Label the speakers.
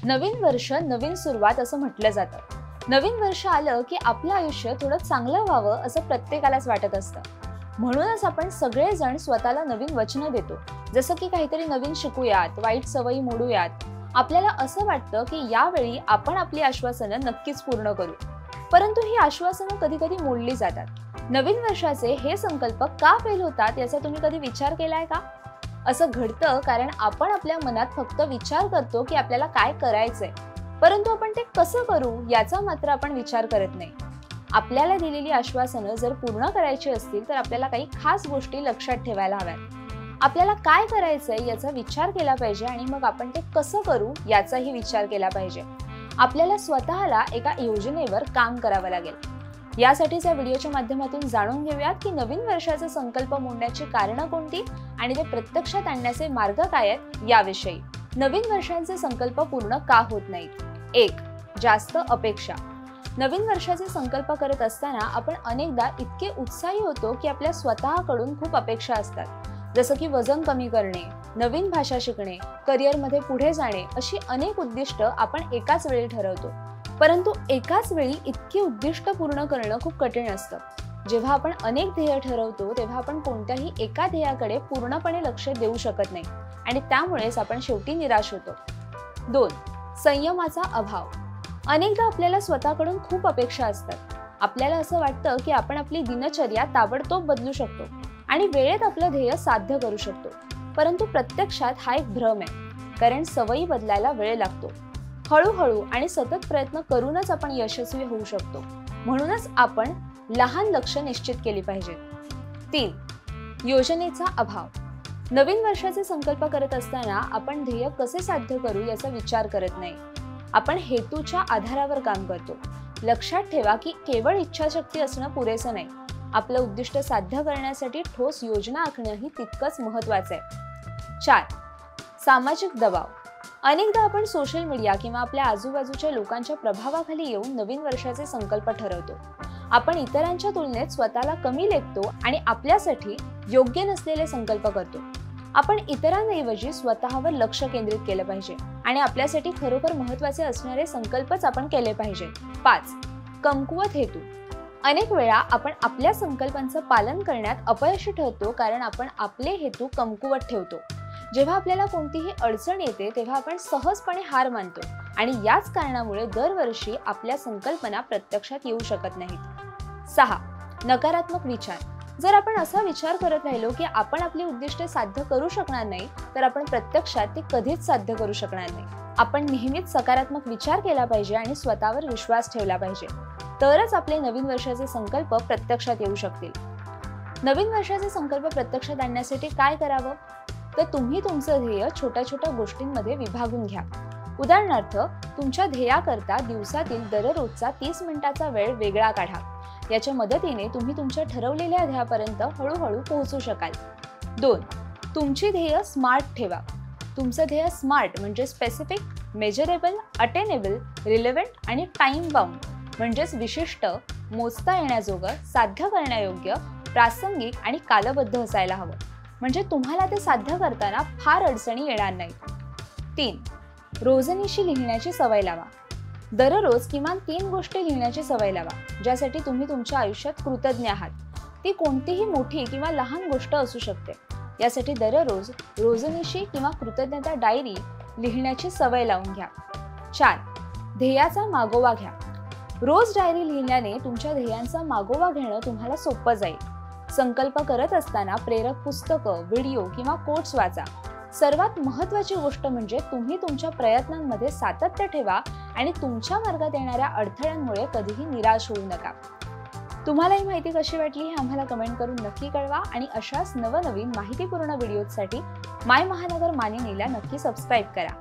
Speaker 1: नवीन वर्ष नवीन सुरुवात असं म्हटलं जातं। नवीन वर्ष आलं की आपलं आयुष्य थोडं चांगलं व्हावं असं प्रत्येकालाच वाटत असतं। म्हणूनच आपण सगळेजण स्वतःला नवीन वचनं देतो, जसं की काहीतरी नवीन शिकूयात, वाईट सवयी मोडूयात। आपल्याला असं वाटतं की यावेळी आपण आपली आश्वासनं नक्कीच पूर्ण करू, परंतु ही आश्वासनं कधी कधी मोडली जातात। नवीन वर्षाचे हे संकल्प का फेल होतात याचा तुम्ही कधी विचार केलाय का? असं घडतं कारण आपण आपल्या मनात फक्त विचार करतो की आपल्याला काय करायचंय, परंतु आपण ते कसं करू याचा मात्र आपण विचार करत नाही। आपल्याला दिलेली आश्वासनं जर पूर्ण करायची असतील तर आपल्याला काही खास गोष्टी लक्षात ठेवायला हव्यात। आपल्याला काय करायचंय याचा विचार केला पाहिजे आणि मग आपण ते कसं करू याचाही विचार केला पाहिजे। आपल्याला स्वतःला एका योजनेवर काम करावं लागेल। यासाठीच या व्हिडिओच्या माध्यमातून जाणून घेऊयात की नवीन वर्षाचा संकल्प मोडण्याची कारणं कोणती आणि ते प्रत्यक्षात आणण्याचे मार्ग काय आहेत याविषयी। नवीन वर्षाचे संकल्प पूर्ण का होत नाहीत? 1. जास्त अपेक्षा। नवीन वर्षाचे संकल्प करत असताना आपण अनेकदा इतके उत्साही होतो की आपल्या स्वतःकडून खूप अपेक्षा असतात, जसं की वजन कमी करणे, नवीन भाषा शिकणे, करिअरमध्ये पुढे जाणे, अशी अनेक उद्दिष्ट आपण एकाच वेळी ठरवतो। परंतु एकाच वेळी इतकी उद्दिष्ट पूर्ण करणं खूप कठीण असतं। जेव्हा आपण अनेक ध्येय ठरवतो तेव्हा आपण कोणत्याही एका ध्येयाकडे पूर्णपणे लक्ष देऊ शकत नाही आणि त्यामुळेच आपण शेवटी निराश होतो। 2. संयमाचा अभाव। अनेकदा आपल्याला स्वतःकडून खूप अपेक्षा असतात। आपल्याला असं वाटतं की आपण आपली दिनचर्या ताबडतोब बदलू शकतो आणि वेळेत आपलं ध्येय साध्य करू शकतो, परंतु प्रत्यक्षात हा एक भ्रम आहे, कारण सवयी बदलायला वेळ लागतो। हळूहळू आणि सतत प्रयत्न करूनच आपण यशस्वी होऊ शकतो। म्हणूनच आपण लहान लक्ष्य निश्चित केली पाहिजेत। 3. योजनेचा अभाव। नवीन वर्षाचे संकल्प करत असताना आपण ध्येय कसे साध्य करू याचा विचार करत नाही। आपण हेतूच्या आधारावर काम करतो। लक्षात ठेवा की केवळ इच्छाशक्ती असणं पुरेसं नाही, आपलं उद्दिष्ट साध्य करण्यासाठी ठोस योजना आखणंही तितकंच महत्त्वाचं आहे। 4. सामाजिक दबाव। अनेकदा आपण सोशल मीडिया किंवा आपल्या आजूबाजूच्या लोकांच्या प्रभावाखाली येऊन नवीन वर्षाचे संकल्प ठरवतो। आपण इतरांच्या तुलनेत स्वतःला कमी लेखतो आणि आपल्यासाठी योग्य नसलेले संकल्प करतो। आपण इतरांऐवजी स्वतःवर लक्ष केंद्रित केलं पाहिजे आणि आपल्यासाठी खरोखर महत्त्वाचे असणारे संकल्पच आपण केले पाहिजे। 5. कमकुवत हेतू। अनेक वेळा आपण आपल्या संकल्पांचं पालन करण्यात अपयशी ठरतो कारण आपण आपले हेतू कमकुवत ठेवतो। जेव्हा आपल्याला कोणतीही अडचण येते तेव्हा आपण सहजपणे हार मानतो आणि याच कारणामुळे दरवर्षी आपल्या संकल्पना प्रत्यक्षात येऊ शकत नाहीत। 6. नकारात्मक विचार। जर आपण असा विचार करत राहिलो की आपण आपली उद्दिष्टे साध्य करू शकणार नाही तर आपण प्रत्यक्षात ते कधीच साध्य करू शकणार नाही। आपण नेहमीच सकारात्मक विचार केला पाहिजे आणि स्वतःवर विश्वास ठेवला पाहिजे, तरच आपले नवीन वर्षाचे संकल्प प्रत्यक्षात येऊ शकतील। नवीन वर्षाचे संकल्प प्रत्यक्षात आणण्यासाठी काय करावं? तर तुम्ही तुमचं ध्येय छोट्या छोट्या गोष्टींमध्ये विभागून घ्या। उदाहरणार्थ, तुमच्या ध्येयाकरता दिवसातील दररोजचा 30 मिनिटाचा वेळ वेगळा काढा। याच्या मदतीने तुम्ही तुमच्या ठरवलेल्या ध्येयापर्यंत हळूहळू पोहोचू शकाल। 2. तुमची ध्येय स्मार्ट ठेवा। तुमचं ध्येय स्मार्ट म्हणजे स्पेसिफिक, मेजरेबल, अटेनेबल, रिलेव्हंट आणि टाइम बाउंड म्हणजेच विशिष्ट, मोजता येण्याजोगं, साध्य करण्यायोग्य, प्रासंगिक आणि कालबद्ध असायला हवं, म्हणजे तुम्हाला ते साध्य करताना फार अडचणी येणार नाहीत। 3. रोजनिशी लिहिण्याची सवय लावा। दररोज किमान 3 गोष्टी लिहिण्याची सवय लावा ज्यासाठी तुम्ही तुमच्या आयुष्यात कृतज्ञ आहात। ती कोणतीही मोठी किंवा लहान गोष्ट असू शकते। यासाठी दररोज रोजनिशी किंवा कृतज्ञता डायरी लिहिण्याची सवय लावून घ्या। 4. ध्येयाचा मागोवा घ्या। रोज डायरी लिहिल्याने तुमच्या ध्येयांचा मागोवा घेणं तुम्हाला सोपं जाईल। संकल्प करत असताना प्रेरक पुस्तकं, व्हिडिओ किंवा कोट्स वाचा। सर्वात महत्त्वाची गोष्ट म्हणजे तुम्ही तुमच्या प्रयत्नांमध्ये सातत्य ठेवा आणि तुमच्या मार्गात येणाऱ्या अडथळ्यांमुळे कधीही निराश होऊ नका। तुम्हाला ही माहिती कशी वाटली हे आम्हाला कमेंट करून नक्की कळवा आणि अशाच नवनवीन माहितीपूर्ण व्हिडिओसाठी माय महानगर मानिनीला नक्की सबस्क्राईब करा।